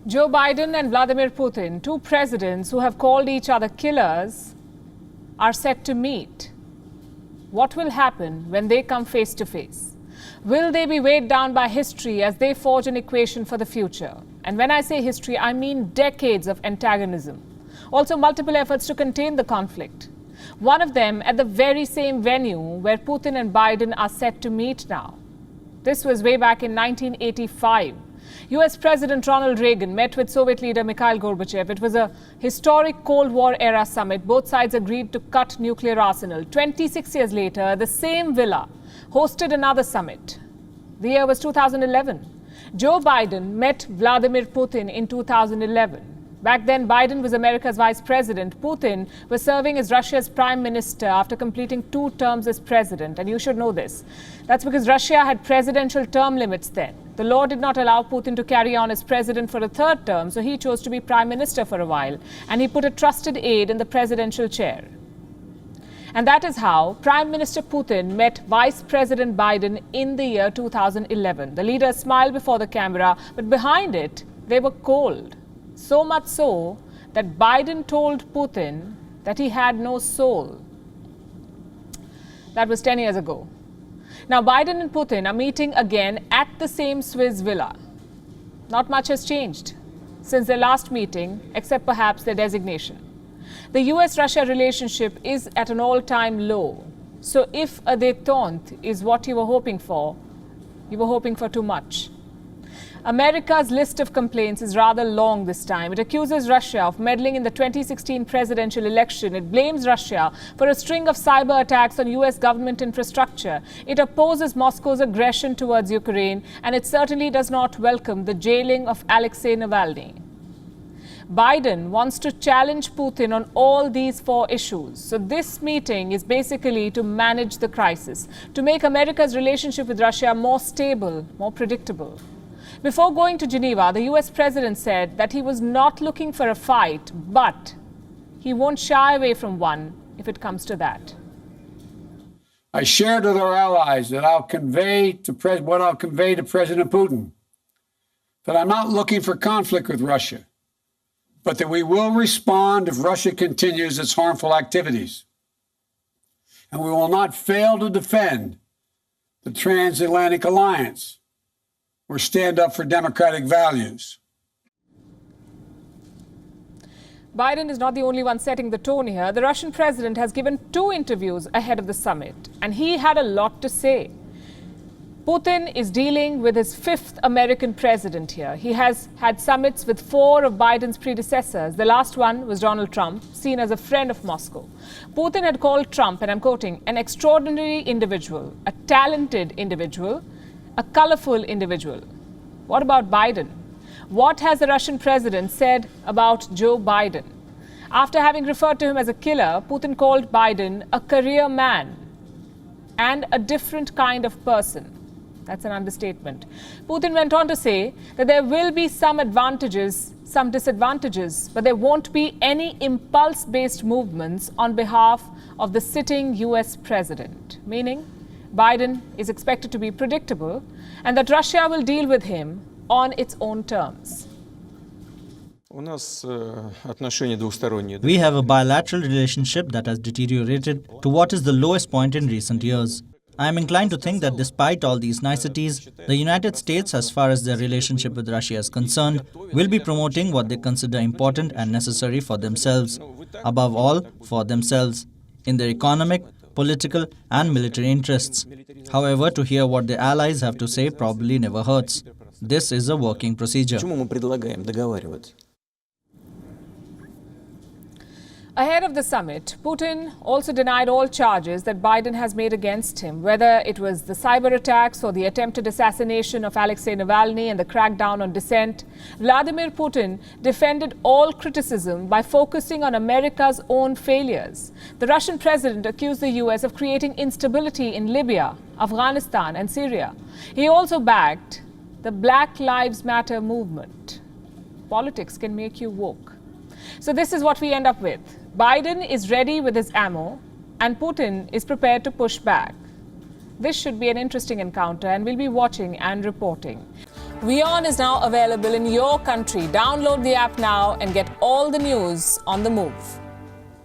Joe Biden and Vladimir Putin, two presidents who have called each other killers, are set to meet. What will happen when they come face to face? Will they be weighed down by history as they forge an equation for the future? And when I say history, I mean decades of antagonism. Also, multiple efforts to contain the conflict. One of them at the very same venue where Putin and Biden are set to meet now. This was way back in 1985. US President Ronald Reagan met with Soviet leader Mikhail Gorbachev. It was a historic Cold War era summit. Both sides agreed to cut nuclear arsenal. 26 years later, the same villa hosted another summit. The year was 2011. Joe Biden met Vladimir Putin in 2011. Back then, Biden was America's vice president. Putin was serving as Russia's prime minister after completing 2 terms as president. And you should know this. That's because Russia had presidential term limits then. The law did not allow Putin to carry on as president for a 3rd term, so he chose to be prime minister for a while. And he put a trusted aide in the presidential chair. And that is how Prime Minister Putin met Vice President Biden in the year 2011. The leaders smiled before the camera, but behind it, they were cold. So much so that Biden told Putin that he had no soul. That was 10 years ago. Now, Biden and Putin are meeting again at the same Swiss villa. Not much has changed since their last meeting, except perhaps their designation. The US-Russia relationship is at an all-time low. So if a détente is what you were hoping for too much. America's list of complaints is rather long this time. It accuses Russia of meddling in the 2016 presidential election. It blames Russia for a string of cyber attacks on US government infrastructure. It opposes Moscow's aggression towards Ukraine, and it certainly does not welcome the jailing of Alexei Navalny. Biden wants to challenge Putin on all these 4 issues. So this meeting is basically to manage the crisis, to make America's relationship with Russia more stable, more predictable. Before going to Geneva, the US president said that he was not looking for a fight, but he won't shy away from one if it comes to that. I shared with our allies that I'll convey to President Putin, that I'm not looking for conflict with Russia, but that we will respond if Russia continues its harmful activities. And we will not fail to defend the transatlantic alliance or stand up for democratic values. Biden is not the only one setting the tone here. The Russian president has given 2 interviews ahead of the summit, and he had a lot to say. Putin is dealing with his 5th American president here. He has had summits with 4 of Biden's predecessors. The last one was Donald Trump, seen as a friend of Moscow. Putin had called Trump, and I'm quoting, an extraordinary individual, a talented individual, a colorful individual. What about Biden? What has the Russian president said about Joe Biden? After having referred to him as a killer, Putin called Biden a career man and a different kind of person. That's an understatement. Putin went on to say that there will be some advantages, some disadvantages, but there won't be any impulse-based movements on behalf of the sitting US president, meaning Biden is expected to be predictable and that Russia will deal with him on its own terms. We have a bilateral relationship that has deteriorated to what is the lowest point in recent years. I am inclined to think that despite all these niceties, the United States, as far as their relationship with Russia is concerned, will be promoting what they consider important and necessary for themselves. Above all, for themselves, in their economic, political and military interests. However, to hear what the allies have to say probably never hurts. This is a working procedure. Ahead of the summit, Putin also denied all charges that Biden has made against him, whether it was the cyber attacks or the attempted assassination of Alexei Navalny and the crackdown on dissent. Vladimir Putin defended all criticism by focusing on America's own failures. The Russian president accused the US of creating instability in Libya, Afghanistan and Syria. He also backed the Black Lives Matter movement. Politics can make you woke. So this is what we end up with. Biden is ready with his ammo, and Putin is prepared to push back. This should be an interesting encounter, and we'll be watching and reporting. WION is now available in your country. Download the app now and get all the news on the move.